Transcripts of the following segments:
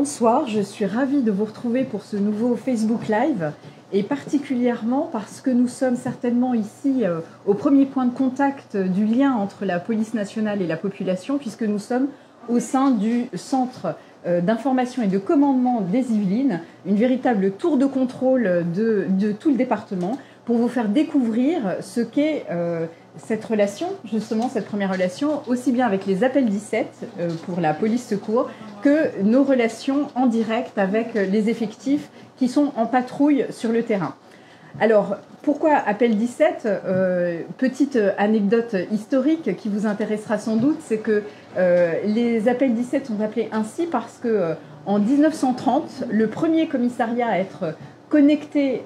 Bonsoir, je suis ravie de vous retrouver pour ce nouveau Facebook Live et particulièrement parce que nous sommes certainement ici au premier point de contact du lien entre la police nationale et la population puisque nous sommes au sein du centre d'information et de commandement des Yvelines, une véritable tour de contrôle de tout le département pour vous faire découvrir ce qu'est cette relation, justement cette première relation, aussi bien avec les appels 17 pour la police secours que nos relations en direct avec les effectifs qui sont en patrouille sur le terrain. Alors, pourquoi appel 17 petite anecdote historique qui vous intéressera sans doute, c'est que les appels 17 sont appelés ainsi parce que en 1930, le premier commissariat à être connecté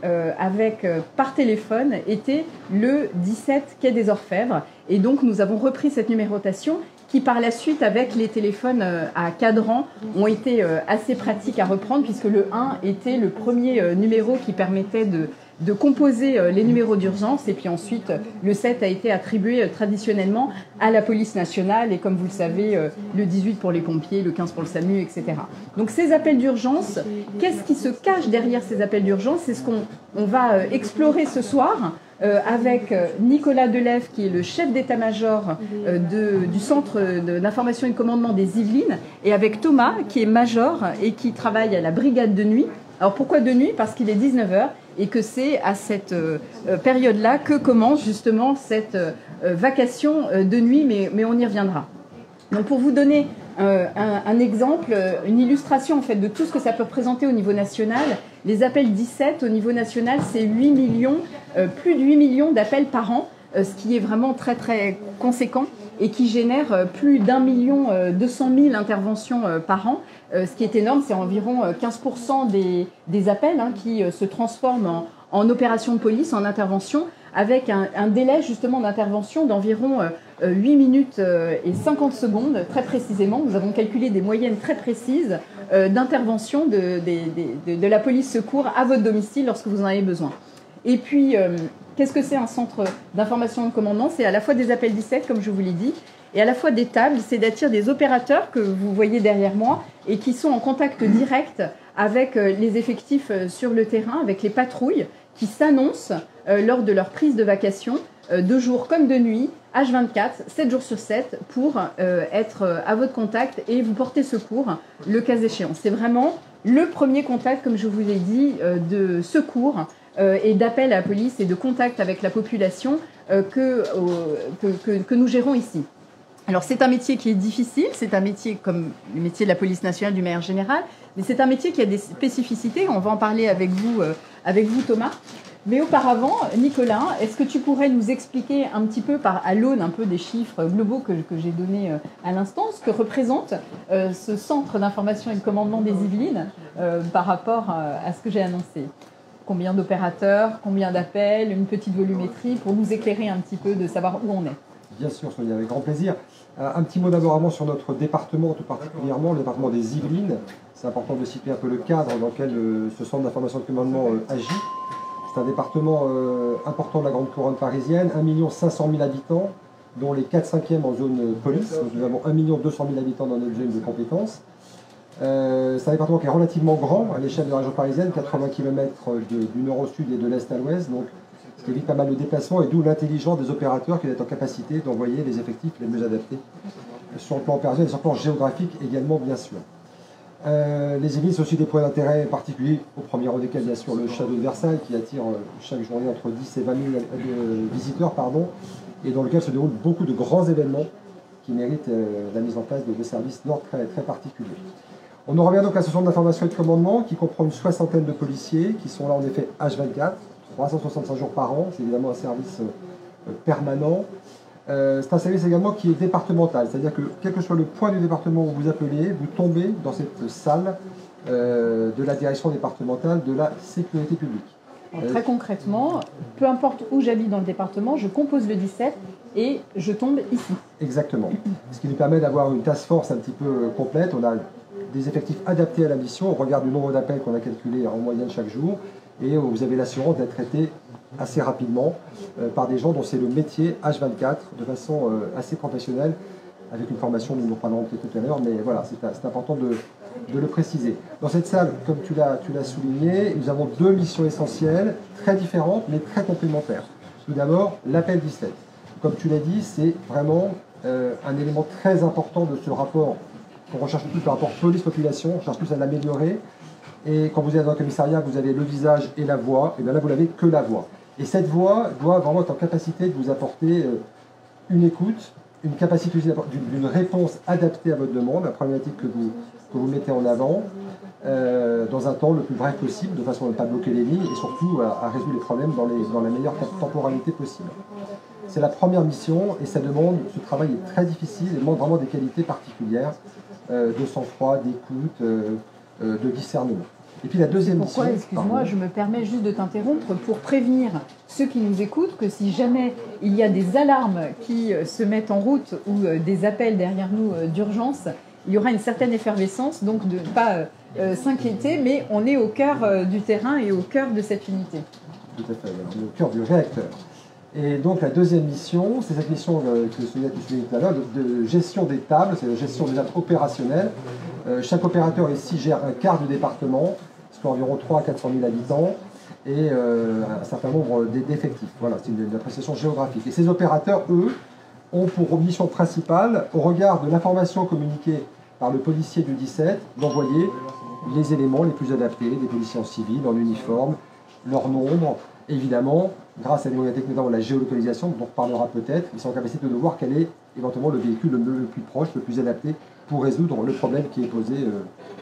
par téléphone était le 17 quai des Orfèvres. Et donc, nous avons repris cette numérotation qui, par la suite, avec les téléphones à cadran, ont été assez pratiques à reprendre puisque le 1 était le premier numéro qui permettait de composer les numéros d'urgence. Et puis ensuite, le 7 a été attribué traditionnellement à la police nationale et comme vous le savez, le 18 pour les pompiers, le 15 pour le SAMU, etc. Donc ces appels d'urgence, qu'est-ce qui se cache derrière ces appels d'urgence? C'est ce qu'on va explorer ce soir avec Nicolas Delève, qui est le chef d'état-major du centre d'information et de commandement des Yvelines, et avec Thomas, qui est major et qui travaille à la brigade de nuit. Alors pourquoi de nuit? Parce qu'il est 19h et que c'est à cette période-là que commence justement cette vacation de nuit, mais on y reviendra. Donc pour vous donner un exemple, une illustration en fait de tout ce que ça peut représenter au niveau national, les appels 17 au niveau national, c'est 8 millions, plus de 8 millions d'appels par an, ce qui est vraiment très très conséquent et qui génère plus d'1 200 000 interventions par an. Ce qui est énorme, c'est environ 15% des appels qui se transforment en opération de police, en intervention, avec un délai justement d'intervention d'environ 8 minutes et 50 secondes, très précisément. Nous avons calculé des moyennes très précises d'intervention de la police secours à votre domicile lorsque vous en avez besoin. Et puis, qu'est-ce que c'est un centre d'information et de commandement? C'est à la fois des appels 17, comme je vous l'ai dit, et à la fois des tables, c'est-à-dire des opérateurs que vous voyez derrière moi et qui sont en contact direct avec les effectifs sur le terrain, avec les patrouilles qui s'annoncent lors de leur prise de vacation, de jour comme de nuit, H24, 7 jours sur 7, pour être à votre contact et vous porter secours le cas échéant. C'est vraiment le premier contact, comme je vous l'ai dit, de secours et d'appel à la police et de contact avec la population que nous gérons ici. Alors c'est un métier qui est difficile, c'est un métier comme le métier de la police nationale d'une manière générale, mais c'est un métier qui a des spécificités, on va en parler avec vous Thomas. Mais auparavant, Nicolas, est-ce que tu pourrais nous expliquer un petit peu à l'aune un peu des chiffres globaux que j'ai donnés à l'instant, ce que représente ce centre d'information et de commandement des Yvelines par rapport à ce que j'ai annoncé? Combien d'opérateurs, combien d'appels, une petite volumétrie pour nous éclairer un petit peu de savoir où on est? Bien sûr, Sonia, avec grand plaisir. Un petit mot d'abord avant sur notre département, tout particulièrement le département des Yvelines. C'est important de situer un peu le cadre dans lequel ce centre d'information et de commandement agit. C'est un département important de la grande couronne parisienne, 1 500 000 habitants, dont les 4/5e en zone police. Donc nous avons 1 200 000 habitants dans notre zone de compétences. C'est un département qui est relativement grand à l'échelle de la région parisienne, 80 km du nord au sud et de l'est à l'ouest. Donc ce qui évite pas mal de déplacements et d'où l'intelligence des opérateurs qui doivent être en capacité d'envoyer les effectifs les mieux adaptés sur le plan opérationnel et sur le plan géographique également, bien sûr. Les Yvelines sont aussi des points d'intérêt particuliers, au premier rang desquels, bien sûr, le château de Versailles qui attire chaque journée entre 10 et 20 000 visiteurs, et dans lequel se déroulent beaucoup de grands événements qui méritent la mise en place de services d'ordre très, très particuliers. On en revient donc à ce centre d'information et de commandement qui comprend une soixantaine de policiers qui sont là en effet H24. 365 jours par an, c'est évidemment un service permanent. C'est un service également qui est départemental, c'est-à-dire que quel que soit le point du département où vous appelez, vous tombez dans cette salle de la direction départementale de la sécurité publique. Alors, très concrètement, peu importe où j'habite dans le département, je compose le 17 et je tombe ici. Exactement. Ce qui nous permet d'avoir une task force un petit peu complète. On a des effectifs adaptés à la mission. On regarde le nombre d'appels qu'on a calculé en moyenne chaque jour. Et vous avez l'assurance d'être traité assez rapidement par des gens dont c'est le métier H24 de façon assez professionnelle, avec une formation dont nous en parlerons peut-être tout à l'heure, mais voilà, c'est important de le préciser. Dans cette salle, comme tu l'as souligné, nous avons deux missions essentielles, très différentes, mais très complémentaires. Tout d'abord, l'appel 17. Comme tu l'as dit, c'est vraiment un élément très important de ce rapport qu'on recherche plus, le rapport police-population, on cherche plus à l'améliorer. Et quand vous êtes dans le commissariat, vous avez le visage et la voix, et bien là, vous n'avez que la voix. Et cette voix doit vraiment être en capacité de vous apporter une écoute, une capacité d'une réponse adaptée à votre demande, à la problématique que vous mettez en avant, dans un temps le plus bref possible, de façon à ne pas bloquer les lignes, et surtout à résoudre les problèmes dans la meilleure temporalité possible. C'est la première mission, et ça demande, ce travail est très difficile, et demande vraiment des qualités particulières, de sang-froid, d'écoute, de discernement. Et puis la deuxième mission... Pourquoi, excuse-moi, je me permets juste de t'interrompre pour prévenir ceux qui nous écoutent que si jamais il y a des alarmes qui se mettent en route ou des appels derrière nous d'urgence, il y aura une certaine effervescence, donc de ne pas s'inquiéter, mais on est au cœur du terrain et au cœur de cette unité. Tout à fait, on est au cœur du réacteur. Et donc la deuxième mission, c'est cette mission que tu soulignais tout à l'heure, de gestion des tables, c'est la gestion des tables opérationnelles. Chaque opérateur ici gère un quart du département, soit environ 300 à 400 000 habitants, et un certain nombre d'effectifs. Voilà, c'est une appréciation géographique. Et ces opérateurs, eux, ont pour mission principale, au regard de l'information communiquée par le policier du 17, d'envoyer les éléments les plus adaptés, des policiers en civil, en uniforme, leur nombre. Évidemment, grâce à des moyens techniques, notamment la géolocalisation, dont on reparlera peut-être, ils sont en capacité de voir quel est éventuellement le véhicule le plus proche, le plus adapté pour résoudre le problème qui est posé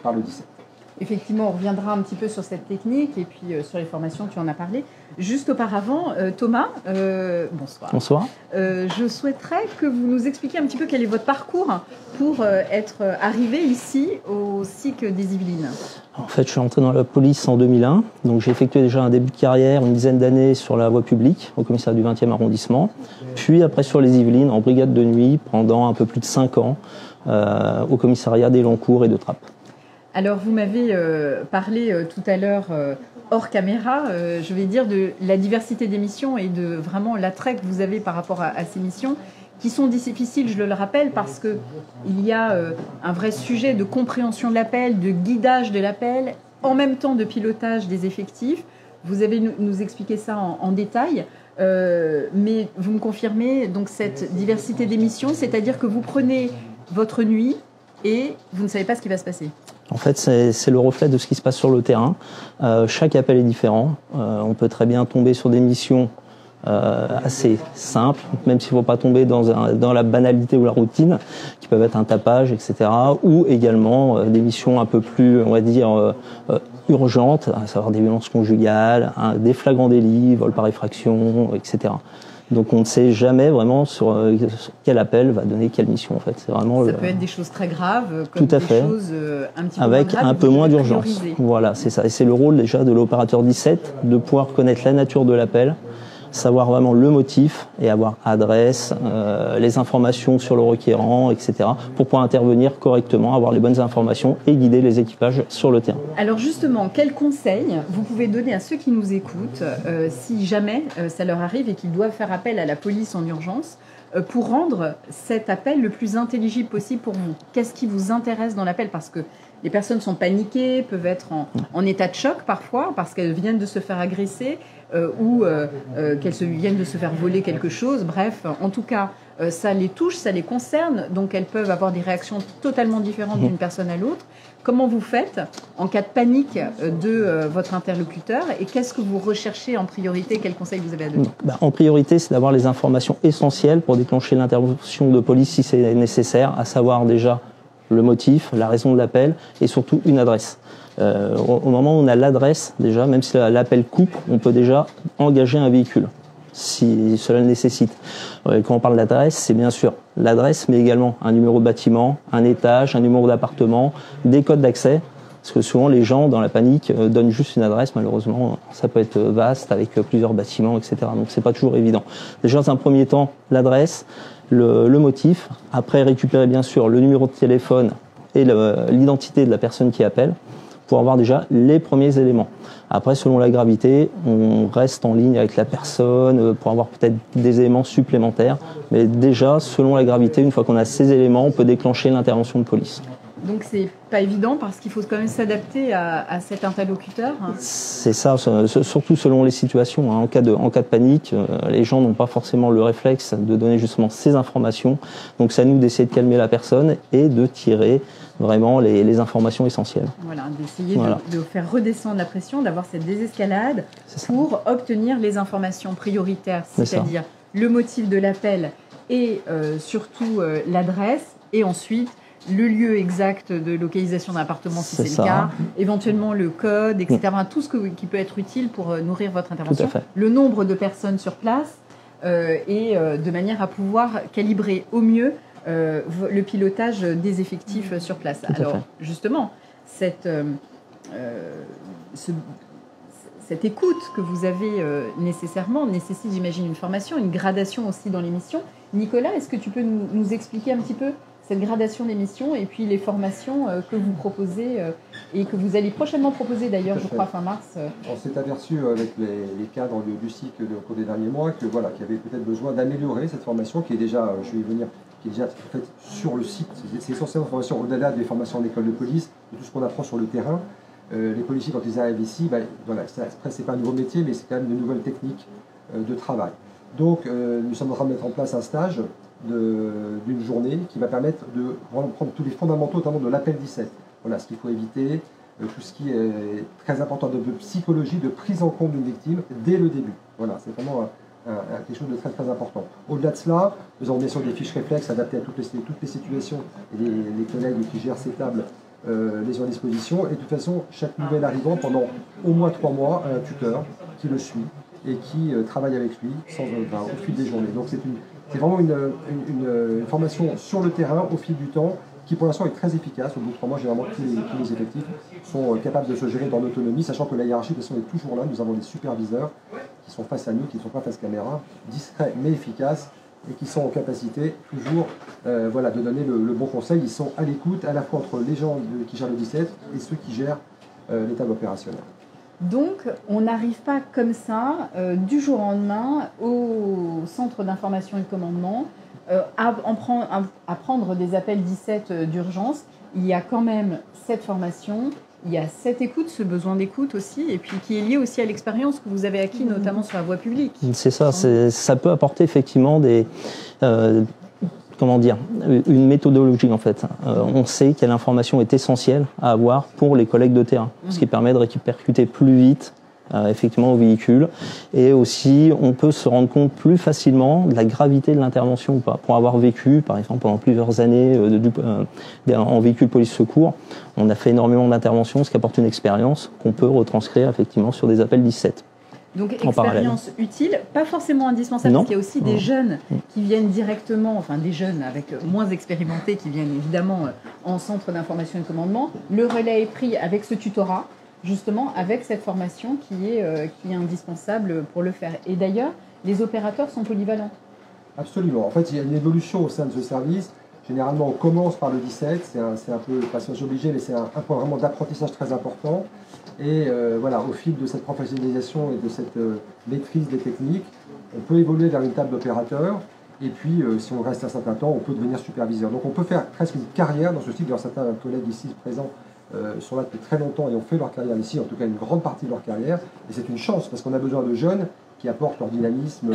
par le 17. Effectivement, on reviendra un petit peu sur cette technique et puis sur les formations, tu en as parlé. Juste auparavant, Thomas, bonsoir. Bonsoir. Je souhaiterais que vous nous expliquiez un petit peu quel est votre parcours pour être arrivé ici au SIC des Yvelines. En fait, je suis entré dans la police en 2001. Donc, j'ai effectué déjà un début de carrière, une dizaine d'années sur la voie publique, au commissariat du 20e arrondissement. Puis après sur les Yvelines, en brigade de nuit, pendant un peu plus de 5 ans, au commissariat d'Elancourt et de Trappes. Alors, vous m'avez parlé tout à l'heure, hors caméra, je vais dire, de la diversité des missions et de vraiment l'attrait que vous avez par rapport à ces missions, qui sont difficiles, je le rappelle, parce qu'il y a un vrai sujet de compréhension de l'appel, de guidage de l'appel, en même temps de pilotage des effectifs. Vous avez nous expliqué ça en détail, mais vous me confirmez donc cette diversité des missions, c'est-à-dire que vous prenez votre nuit et vous ne savez pas ce qui va se passer. En fait, c'est le reflet de ce qui se passe sur le terrain. Chaque appel est différent. On peut très bien tomber sur des missions assez simples, même s'il ne faut pas tomber dans la banalité ou la routine, qui peuvent être un tapage, etc. Ou également des missions un peu plus, on va dire, urgentes, à savoir des violences conjugales, des flagrants délits, vol par effraction, etc. Donc on ne sait jamais vraiment sur quel appel va donner quelle mission en fait. C'est vraiment ça peut être des choses très graves, comme tout à des fait. Choses un petit peu avec moins graves, un peu moins d'urgence. Prioriser. Voilà, c'est ça. Et c'est le rôle déjà de l'opérateur 17 de pouvoir connaître la nature de l'appel, savoir vraiment le motif et avoir adresse, les informations sur le requérant, etc. pour pouvoir intervenir correctement, avoir les bonnes informations et guider les équipages sur le terrain. Alors justement, quels conseils vous pouvez donner à ceux qui nous écoutent si jamais ça leur arrive et qu'ils doivent faire appel à la police en urgence pour rendre cet appel le plus intelligible possible pour vous? Qu'est-ce qui vous intéresse dans l'appel? Parce que les personnes sont paniquées, peuvent être en état de choc parfois parce qu'elles viennent de se faire agresser ou qu'elles viennent de se faire voler quelque chose. Bref, en tout cas, ça les touche, ça les concerne, donc elles peuvent avoir des réactions totalement différentes d'une personne à l'autre. Comment vous faites en cas de panique de votre interlocuteur et qu'est-ce que vous recherchez en priorité? Quels conseils vous avez à donner? En priorité, c'est d'avoir les informations essentielles pour déclencher l'intervention de police si c'est nécessaire, à savoir déjà le motif, la raison de l'appel et surtout une adresse. Au moment où on a l'adresse, déjà, même si l'appel coupe, on peut déjà engager un véhicule, si cela le nécessite. Quand on parle d'adresse, c'est bien sûr l'adresse, mais également un numéro de bâtiment, un étage, un numéro d'appartement, des codes d'accès, parce que souvent les gens, dans la panique, donnent juste une adresse, malheureusement, ça peut être vaste, avec plusieurs bâtiments, etc. Donc c'est pas toujours évident. Déjà, dans un premier temps, l'adresse, le motif, après récupérer bien sûr le numéro de téléphone et l'identité de la personne qui appelle, pour avoir déjà les premiers éléments. Après, selon la gravité, on reste en ligne avec la personne pour avoir peut-être des éléments supplémentaires. Mais déjà, selon la gravité, une fois qu'on a ces éléments, on peut déclencher l'intervention de police. Donc c'est pas évident parce qu'il faut quand même s'adapter à cet interlocuteur. C'est ça, surtout selon les situations. En cas de panique, les gens n'ont pas forcément le réflexe de donner justement ces informations. Donc c'est à nous d'essayer de calmer la personne et de tirer vraiment les informations essentielles. Voilà, d'essayer de faire redescendre la pression, d'avoir cette désescalade pour obtenir les informations prioritaires, c'est-à-dire le motif de l'appel et surtout l'adresse, et ensuite le lieu exact de localisation d'un appartement si c'est le cas, éventuellement le code, etc. Tout ce qui peut être utile pour nourrir votre intervention. Tout à fait. Le nombre de personnes sur place et de manière à pouvoir calibrer au mieux le pilotage des effectifs sur place. Alors justement, cette écoute que vous avez nécessairement nécessite, j'imagine, une formation, une gradation aussi dans les missions. Nicolas, est-ce que tu peux nous expliquer un petit peu cette gradation des missions et puis les formations que vous proposez et que vous allez prochainement proposer d'ailleurs, je crois, fin mars. On s'est aperçu avec les cadres du cycle au cours des derniers mois qu'il y avait peut-être besoin d'améliorer cette formation qui est déjà, je vais y venir, qui est déjà faite sur le site. C'est essentiellement une formation au-delà des formations en école de police, de tout ce qu'on apprend sur le terrain. Les policiers, quand ils arrivent ici, c'est pas un nouveau métier, mais c'est quand même de nouvelles techniques de travail. Donc, nous sommes en train de mettre en place un stage d'une journée qui va permettre de prendre tous les fondamentaux, notamment de l'appel 17. Voilà, ce qu'il faut éviter, tout ce qui est très important de psychologie, de prise en compte d'une victime dès le début. Voilà, c'est vraiment quelque chose de très très important. Au-delà de cela, nous avons bien sûr des fiches réflexes adaptées à toutes les situations et les collègues qui gèrent ces tables les ont à disposition. Et de toute façon, chaque nouvel arrivant, pendant au moins 3 mois, a un tuteur qui le suit et qui travaille avec lui au fil des journées. Donc c'est vraiment une formation sur le terrain au fil du temps qui pour l'instant est très efficace. Au bout de 3 mois, généralement, tous les effectifs sont capables de se gérer dans l'autonomie, sachant que la hiérarchie de toute façon est toujours là. Nous avons des superviseurs qui sont face à nous, qui ne sont pas face caméra, discrets mais efficaces, et qui sont en capacité toujours de donner le bon conseil. Ils sont à l'écoute à la fois entre les gens qui gèrent le 17 et ceux qui gèrent les tables opérationnelles. Donc, on n'arrive pas comme ça, du jour au lendemain, au centre d'information et de commandement, à prendre des appels 17 d'urgence. Il y a quand même cette formation, il y a cette écoute, ce besoin d'écoute aussi, et puis qui est lié aussi à l'expérience que vous avez acquis, notamment sur la voie publique. C'est ça, ça peut apporter effectivement une méthodologie en fait. On sait quelle information est essentielle à avoir pour les collègues de terrain, ce qui permet de répercuter plus vite effectivement au véhicule, et aussi on peut se rendre compte plus facilement de la gravité de l'intervention ou pas. Pour avoir vécu par exemple pendant plusieurs années en véhicule police secours, on a fait énormément d'interventions, ce qui apporte une expérience qu'on peut retranscrire effectivement sur des appels 17. Donc expérience utile, pas forcément indispensable, parce qu'il y a aussi des jeunes qui viennent directement, enfin des jeunes avec moins expérimentés qui viennent évidemment en centre d'information et de commandement. Le relais est pris avec ce tutorat, justement avec cette formation qui est indispensable pour le faire. Et d'ailleurs, les opérateurs sont polyvalents. Absolument. En fait, il y a une évolution au sein de ce service. Généralement, on commence par le 17, c'est un peu passage obligé, mais c'est un point vraiment d'apprentissage très important. Et au fil de cette professionnalisation et de cette maîtrise des techniques, on peut évoluer vers une table d'opérateur. Et puis, si on reste un certain temps, on peut devenir superviseur. Donc, on peut faire presque une carrière dans ce type. Certains collègues ici présents sont là depuis très longtemps et ont fait leur carrière ici, en tout cas une grande partie de leur carrière. Et c'est une chance, parce qu'on a besoin de jeunes qui apportent leur dynamisme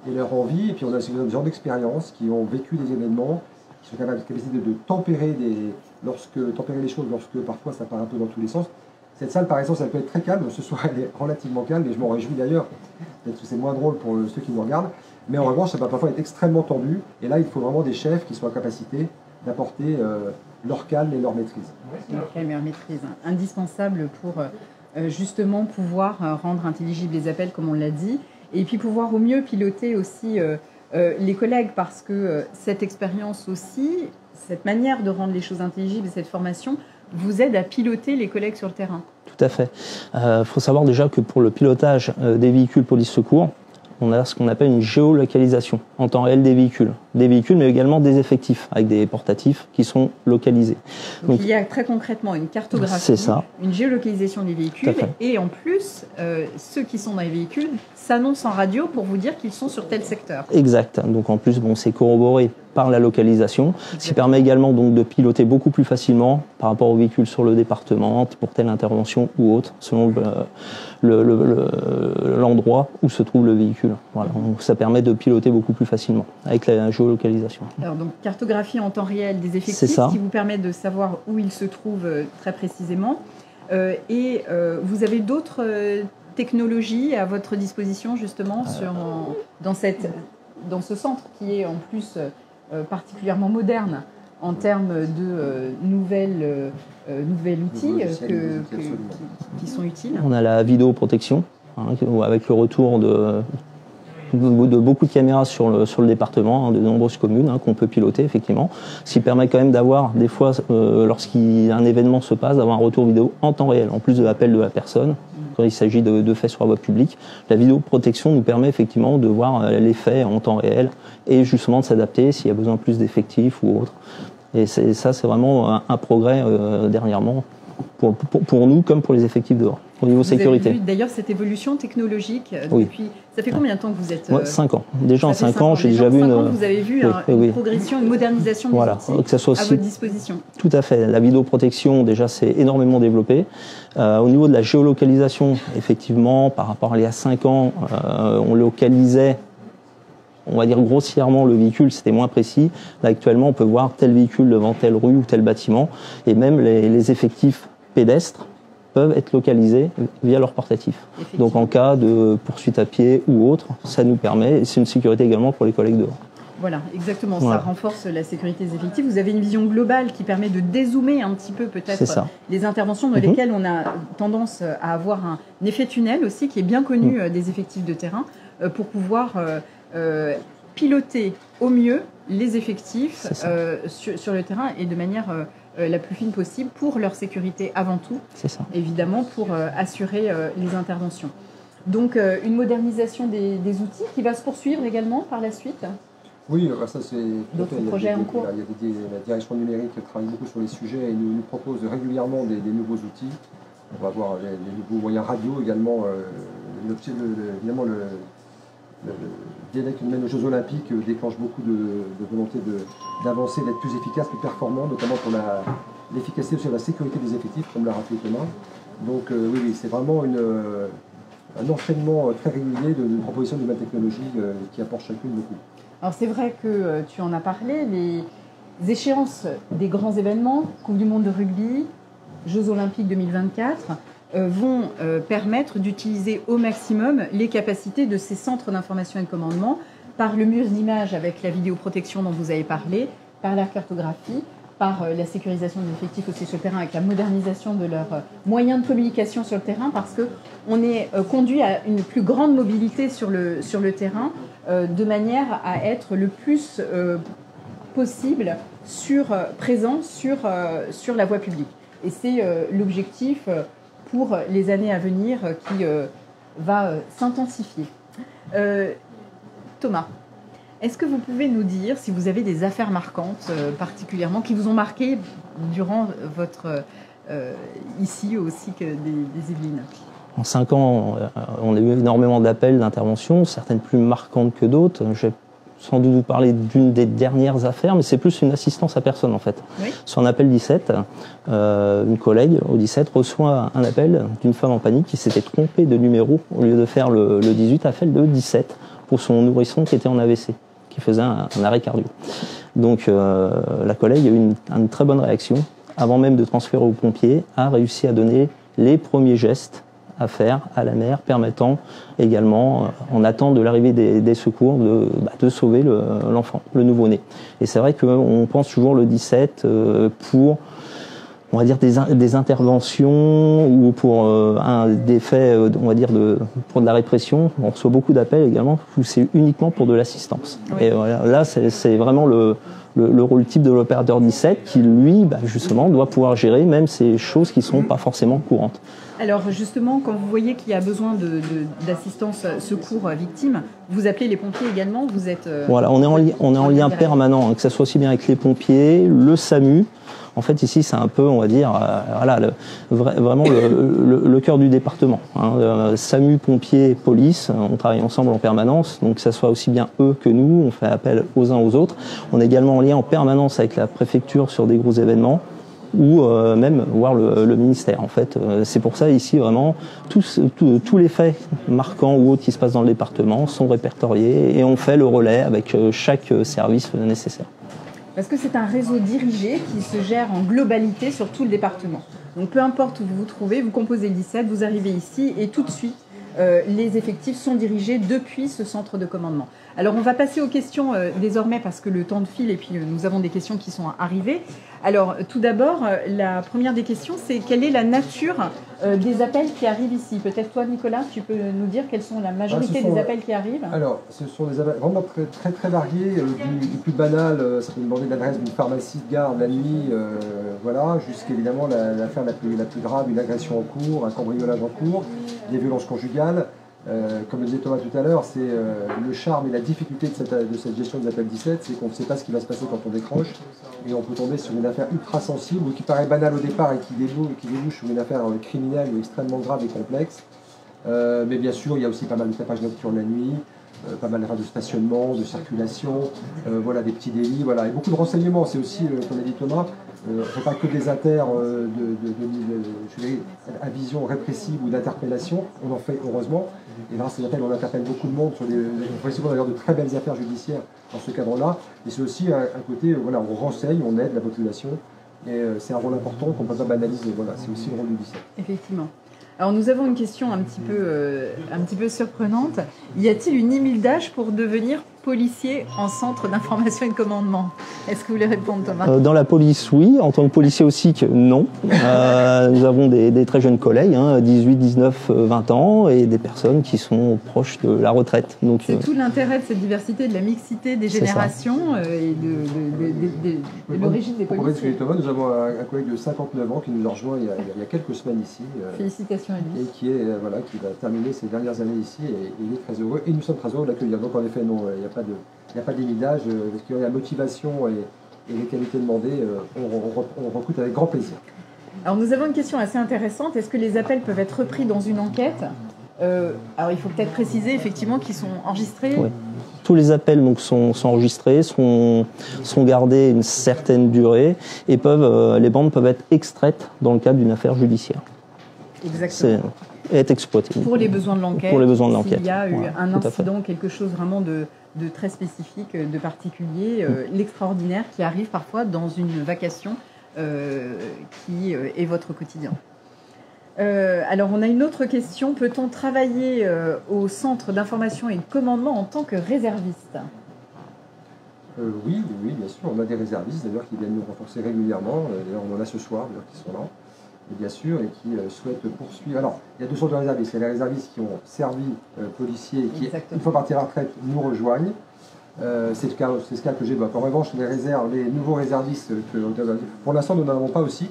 et leur envie. Et puis, on a besoin de gens d'expérience qui ont vécu des événements, qui sont capables de tempérer les choses lorsque parfois ça part un peu dans tous les sens. Cette salle, par exemple, ça peut être très calme. Ce soir, elle est relativement calme, et je m'en réjouis d'ailleurs. Peut-être que c'est moins drôle pour ceux qui nous regardent. Mais en revanche, ça peut parfois être extrêmement tendu. Et là, il faut vraiment des chefs qui soient en capacité d'apporter leur calme et leur maîtrise. Leur calme et leur maîtrise, indispensable pour justement pouvoir rendre intelligibles les appels, comme on l'a dit, et puis pouvoir au mieux piloter aussi les collègues, parce que cette expérience aussi, cette manière de rendre les choses intelligibles et cette formation vous aide à piloter les collègues sur le terrain. Tout à fait. Faut savoir déjà que pour le pilotage des véhicules police secours, on a ce qu'on appelle une géolocalisation en temps réel des véhicules. des véhicules, mais également des effectifs, avec des portatifs qui sont localisés. Donc il y a très concrètement une cartographie, une géolocalisation des véhicules, et en plus, ceux qui sont dans les véhicules s'annoncent en radio pour vous dire qu'ils sont sur tel secteur. Exact. Donc en plus, bon, c'est corroboré par la localisation, ce qui permet également donc de piloter beaucoup plus facilement par rapport aux véhicules sur le département, pour telle intervention ou autre, selon l'endroit où se trouve le véhicule. Voilà. Donc, ça permet de piloter beaucoup plus facilement avec la géolocalisation. Alors donc cartographie en temps réel des effectifs qui vous permet de savoir où ils se trouvent très précisément. Vous avez d'autres technologies à votre disposition justement dans ce centre qui est en plus particulièrement moderne en termes de nouvelles outils qui sont utiles. On a la vidéoprotection, avec le retour de beaucoup de caméras sur le département, de nombreuses communes qu'on peut piloter effectivement, ce qui permet quand même d'avoir des fois, lorsqu'un événement se passe, d'avoir un retour vidéo en temps réel, en plus de l'appel de la personne. Quand il s'agit de faits sur la voie publique, la vidéoprotection nous permet effectivement de voir les faits en temps réel et justement de s'adapter s'il y a besoin de plus d'effectifs ou autre. Et ça, c'est vraiment un progrès dernièrement pour nous comme pour les effectifs dehors, au niveau sécurité. Vous avez vu d'ailleurs cette évolution technologique depuis... Ça fait combien de temps que vous êtes... 5 ans. Déjà en 5 ans, j'ai déjà vu vous avez vu une progression, une modernisation des outils que ça soit à votre disposition. Tout à fait. La vidéoprotection, déjà, c'est énormément développé. Au niveau de la géolocalisation, effectivement, par rapport à il y a 5 ans, on localisait, on va dire grossièrement, le véhicule, c'était moins précis. Là, actuellement, on peut voir tel véhicule devant telle rue ou tel bâtiment, et même les effectifs pédestres peuvent être localisés via leur portatif. Donc en cas de poursuite à pied ou autre, ça nous permet, et c'est une sécurité également pour les collègues dehors. Voilà, exactement, ça renforce la sécurité des effectifs. Vous avez une vision globale qui permet de dézoomer un petit peu peut-être les interventions dans lesquelles on a tendance à avoir un effet tunnel aussi, qui est bien connu des effectifs de terrain, pour pouvoir piloter au mieux les effectifs sur le terrain et de manière la plus fine possible pour leur sécurité avant tout, évidemment pour assurer les interventions. Donc une modernisation des outils qui va se poursuivre également par la suite. Oui, ça c'est... D'autres projets en cours. La direction numérique travaille beaucoup sur les sujets et nous propose régulièrement des nouveaux outils. On va voir les nouveaux moyens radio également. Évidemment, le délai que nous mènent aux Jeux Olympiques déclenche beaucoup de volonté d'avancer, d'être plus efficace, plus performant, notamment pour l'efficacité sur la sécurité des effectifs, comme l'a rappelé Thomas. Donc oui, c'est vraiment un enchaînement très régulier de propositions de nouvelles technologies qui apportent chacune beaucoup. Alors c'est vrai que tu en as parlé, les échéances des grands événements, Coupe du Monde de rugby, Jeux Olympiques 2024, vont permettre d'utiliser au maximum les capacités de ces centres d'information et de commandement par le mur d'image avec la vidéoprotection dont vous avez parlé, par la cartographie, par la sécurisation des effectifs aussi sur le terrain avec la modernisation de leurs moyens de communication sur le terrain parce qu'on est conduit à une plus grande mobilité sur le terrain de manière à être le plus possible présent sur la voie publique. Et c'est l'objectif pour les années à venir qui va s'intensifier. Thomas, est-ce que vous pouvez nous dire si vous avez des affaires marquantes particulièrement qui vous ont marqué durant votre ici aussi que des Yvelines? En 5 ans, on a eu énormément d'appels, d'interventions, certaines plus marquantes que d'autres. Je vais sans doute vous parler d'une des dernières affaires, mais c'est plus une assistance à personne en fait. Oui. Sur un appel 17, une collègue au 17 reçoit un appel d'une femme en panique qui s'était trompée de numéro. Au lieu de faire le 18, a fait le 17 pour son nourrisson qui était en AVC, qui faisait un arrêt cardio. Donc la collègue a eu une très bonne réaction. Avant même de transférer aux pompiers, a réussi à donner les premiers gestes à faire à la mère, permettant également, en attente de l'arrivée des secours, de sauver l'enfant, le nouveau-né. Et c'est vrai qu'on pense toujours le 17 pour, on va dire, des interventions ou pour des faits, on va dire, pour de la répression. On reçoit beaucoup d'appels également où c'est uniquement pour de l'assistance. Oui. Et voilà, là, c'est vraiment le rôle type de l'opérateur 17 qui, lui, justement, doit pouvoir gérer même ces choses qui ne sont pas forcément courantes. Alors justement, quand vous voyez qu'il y a besoin d'assistance secours victime, vous appelez les pompiers également, vous êtes... Voilà, on est en lien permanent, que ce soit aussi bien avec les pompiers, le SAMU. En fait, ici, c'est un peu, on va dire, vraiment le cœur du département. SAMU, pompiers, police, on travaille ensemble en permanence, donc que ce soit aussi bien eux que nous, on fait appel aux uns aux autres. On est également en lien en permanence avec la préfecture sur des gros événements, ou même voir le ministère. En fait, c'est pour ça ici vraiment tous les faits marquants ou autres qui se passent dans le département sont répertoriés et on fait le relais avec chaque service nécessaire. Parce que c'est un réseau dirigé qui se gère en globalité sur tout le département. Donc peu importe où vous vous trouvez, vous composez le 17, vous arrivez ici et tout de suite les effectifs sont dirigés depuis ce centre de commandement. Alors on va passer aux questions désormais parce que le temps de file et puis nous avons des questions qui sont arrivées. Alors tout d'abord, la première des questions, c'est quelle est la nature des appels qui arrivent ici? Peut-être toi Nicolas, tu peux nous dire quelles sont la majorité des appels qui arrivent? Alors ce sont des appels vraiment très variés, du plus banal, ça peut demander l'adresse d'une pharmacie de garde la nuit, voilà, jusqu'à évidemment l'affaire la plus grave, une agression en cours, un cambriolage en cours, des violences conjugales. Comme le disait Thomas tout à l'heure, c'est le charme et la difficulté de cette gestion des appels 17, c'est qu'on ne sait pas ce qui va se passer quand on décroche et on peut tomber sur une affaire ultra sensible ou qui paraît banale au départ et qui débouche sur une affaire criminelle ou extrêmement grave et complexe. Mais bien sûr, il y a aussi pas mal de tapage nocturne la nuit, pas mal d'erreurs de stationnement, de circulation, voilà, des petits délits, voilà, et beaucoup de renseignements. C'est aussi, comme a dit Thomas, on ne fait pas que des inters à vision répressive ou d'interpellation, on en fait heureusement, et grâce à ces appels on interpelle beaucoup de monde sur on fait souvent d'ailleurs de très belles affaires judiciaires dans ce cadre-là, et c'est aussi un côté, voilà, on renseigne, on aide la population, et c'est un rôle important qu'on ne peut pas banaliser, voilà, c'est aussi le rôle du 17. Effectivement. Alors nous avons une question un petit peu surprenante. Y a-t-il une limite d'âge pour devenir policier en centre d'information et de commandement? Est-ce que vous voulez répondre, Thomas? Dans la police, oui. En tant que policier aussi, non. Nous avons des très jeunes collègues, 18, 19, 20 ans, et des personnes qui sont proches de la retraite. C'est tout l'intérêt de cette diversité, de la mixité des générations et de l'origine des policiers. Thomas, nous avons un collègue de 59 ans qui nous a rejoint il y a quelques semaines ici. Félicitations à lui. Et qui va terminer ses dernières années ici, et il est très heureux. Et nous sommes très heureux de l'accueillir. Donc en effet, non, il n'y a pas de limite d'âge, parce qu'il y a la motivation et les qualités demandées, on recrute avec grand plaisir. Alors nous avons une question assez intéressante. Est-ce que les appels peuvent être repris dans une enquête? Alors il faut peut-être préciser effectivement qu'ils sont enregistrés. Oui. Tous les appels donc, sont enregistrés, sont gardés une certaine durée et les bandes peuvent être extraites dans le cadre d'une affaire judiciaire. Exactement. Être exploité. Pour les besoins de l'enquête. Pour les besoins de l'enquête. S'il y a eu un incident, quelque chose vraiment de très spécifique, de particulier, l'extraordinaire qui arrive parfois dans une vacation qui est votre quotidien. Alors on a une autre question. Peut-on travailler au centre d'information et de commandement en tant que réserviste? Oui, bien sûr. On a des réservistes d'ailleurs qui viennent nous renforcer régulièrement. D'ailleurs on en a ce soir qui sont là. Et bien sûr, et qui souhaitent poursuivre. Alors, il y a deux sortes de réservistes. Il y a les réservistes qui ont servi policiers et qui, une fois partis à la retraite, nous rejoignent. C'est ce cas que j'ai. En revanche, les nouveaux réservistes, pour l'instant, nous n'en avons pas aussi.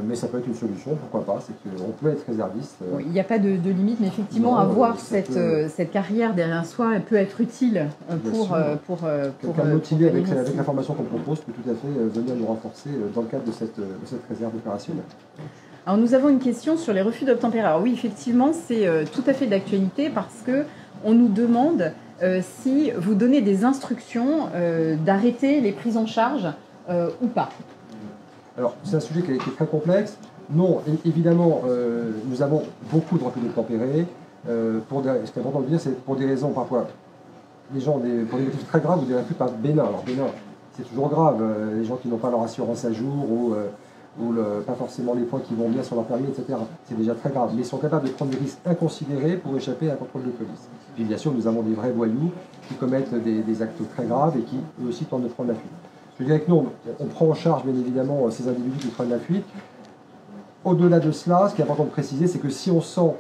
Mais ça peut être une solution, pourquoi pas. C'est qu'on peut être réserviste. Il n'y a pas de limite, mais effectivement, avoir cette carrière derrière soi peut être utile pour quelqu'un motivé avec la formation qu'on propose peut tout à fait venir nous renforcer dans le cadre de cette réserve opérationnelle. Alors nous avons une question sur les refus d'obtempérer. Alors oui, effectivement, c'est tout à fait d'actualité parce qu'on nous demande si vous donnez des instructions d'arrêter les prises en charge ou pas. Alors, c'est un sujet qui est très complexe. Non, évidemment, nous avons beaucoup de refus d'obtempérer. Ce qui est important de dire, c'est pour des raisons parfois, pour des motifs très graves ou des refus pas bénins. Alors, bénins, c'est toujours grave. Les gens qui n'ont pas leur assurance à jour ou pas forcément les points qui vont bien sur leur permis, etc. C'est déjà très grave. Mais ils sont capables de prendre des risques inconsidérés pour échapper à un contrôle de police. Puis, bien sûr, nous avons des vrais voyous qui commettent des actes très graves et qui, eux aussi, tentent de prendre la fuite. Je dirais que nous, on prend en charge bien évidemment ces individus qui prennent la fuite. Au-delà de cela, ce qui est important de préciser, c'est que si on sent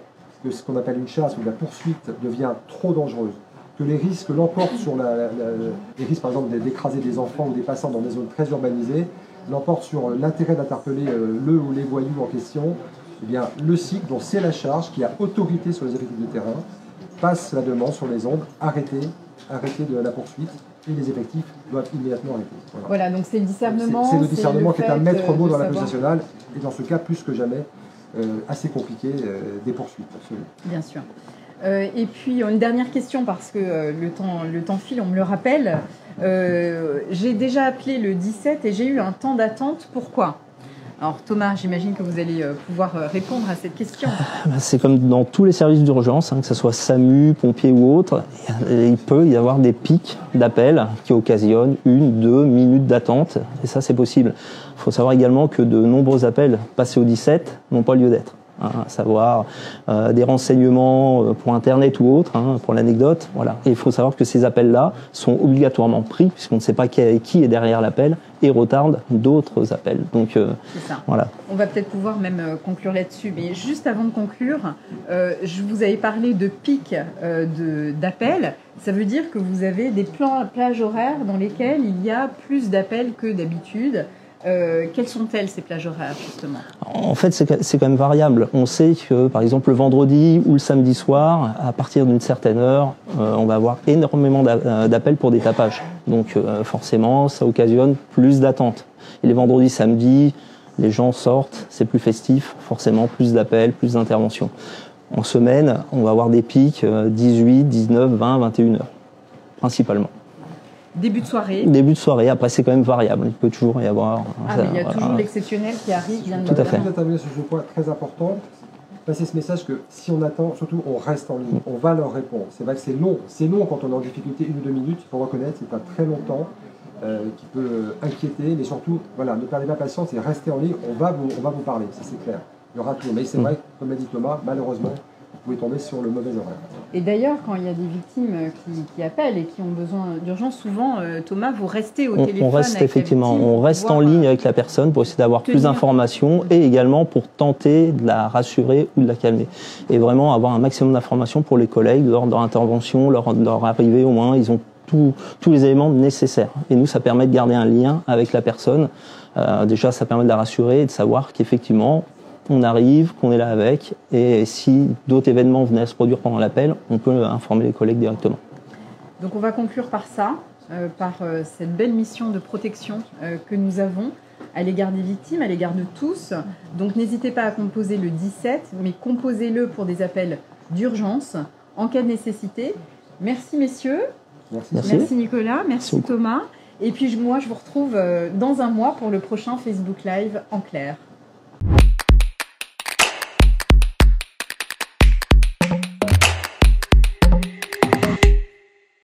que ce qu'on appelle une chasse ou la poursuite devient trop dangereuse, que les risques l'emportent sur les risques, par exemple, d'écraser des enfants ou des passants dans des zones très urbanisées, l'emportent sur l'intérêt d'interpeller le ou les voyous en question, eh bien, le SIC, dont c'est la charge, qui a autorité sur les effectifs de terrain, passe la demande sur les ondes, arrêtez de la poursuite, et les effectifs doivent immédiatement arrêter. Voilà, donc c'est le discernement. C'est le discernement qui est un maître mot dans la police nationale, et dans ce cas, plus que jamais, assez compliqué, des poursuites, absolument. Bien sûr. Et puis, une dernière question, parce que le temps file, on me le rappelle. J'ai déjà appelé le 17 et j'ai eu un temps d'attente. Pourquoi ? Alors Thomas, j'imagine que vous allez pouvoir répondre à cette question. C'est comme dans tous les services d'urgence, que ce soit SAMU, pompiers ou autres, il peut y avoir des pics d'appels qui occasionnent 1-2 minutes d'attente, et ça c'est possible. Il faut savoir également que de nombreux appels passés au 17 n'ont pas lieu d'être. À savoir des renseignements pour Internet ou autre, pour l'anecdote. Voilà. Et il faut savoir que ces appels-là sont obligatoirement pris, puisqu'on ne sait pas qui est derrière l'appel, et retardent d'autres appels. Donc, c'est ça. Voilà. On va peut-être pouvoir même conclure là-dessus. Mais juste avant de conclure, je vous avais parlé de pics d'appels. Ça veut dire que vous avez des plages horaires dans lesquelles il y a plus d'appels que d'habitude. Quelles sont-elles, ces plages horaires, justement ? En fait, c'est quand même variable. On sait que, par exemple, le vendredi ou le samedi soir, à partir d'une certaine heure, on va avoir énormément d'appels pour des tapages. Donc, forcément, ça occasionne plus d'attentes. Et les vendredis, samedis, les gens sortent, c'est plus festif, forcément, plus d'appels, plus d'interventions. En semaine, on va avoir des pics 18, 19, 20, 21 heures, principalement. Début de soirée. Début de soirée, après c'est quand même variable, il peut toujours y avoir... mais il y a toujours l'exceptionnel qui arrive. Tout à fait. Je vais terminer sur ce point très important, passer ce message que si on attend, surtout on reste en ligne, on va leur répondre. C'est vrai que c'est long quand on est en difficulté, 1 ou 2 minutes, il faut reconnaître, c'est pas très longtemps, qui peut inquiéter, mais surtout, voilà, ne perdez pas patience et restez en ligne, on va vous parler, ça c'est clair. Il y aura tout, mais c'est vrai, comme l'a dit Thomas, malheureusement, vous pouvez tomber sur le mauvais horaire. Et d'ailleurs, quand il y a des victimes qui appellent et qui ont besoin d'urgence, souvent, Thomas, vous restez au téléphone. On reste effectivement, on reste en ligne avec la personne pour essayer d'avoir plus d'informations et également pour tenter de la rassurer ou de la calmer. Et vraiment avoir un maximum d'informations pour les collègues lors de leur intervention, lors de leur arrivée au moins, ils ont tous les éléments nécessaires. Et nous, ça permet de garder un lien avec la personne. Déjà, ça permet de la rassurer et de savoir qu'effectivement, on arrive, qu'on est là avec, et si d'autres événements venaient à se produire pendant l'appel, on peut informer les collègues directement. Donc on va conclure par ça, par cette belle mission de protection que nous avons à l'égard des victimes, à l'égard de tous. Donc n'hésitez pas à composer le 17, mais composez-le pour des appels d'urgence en cas de nécessité. Merci messieurs. Merci Nicolas, merci Thomas. Et puis moi je vous retrouve dans un mois pour le prochain Facebook Live en clair.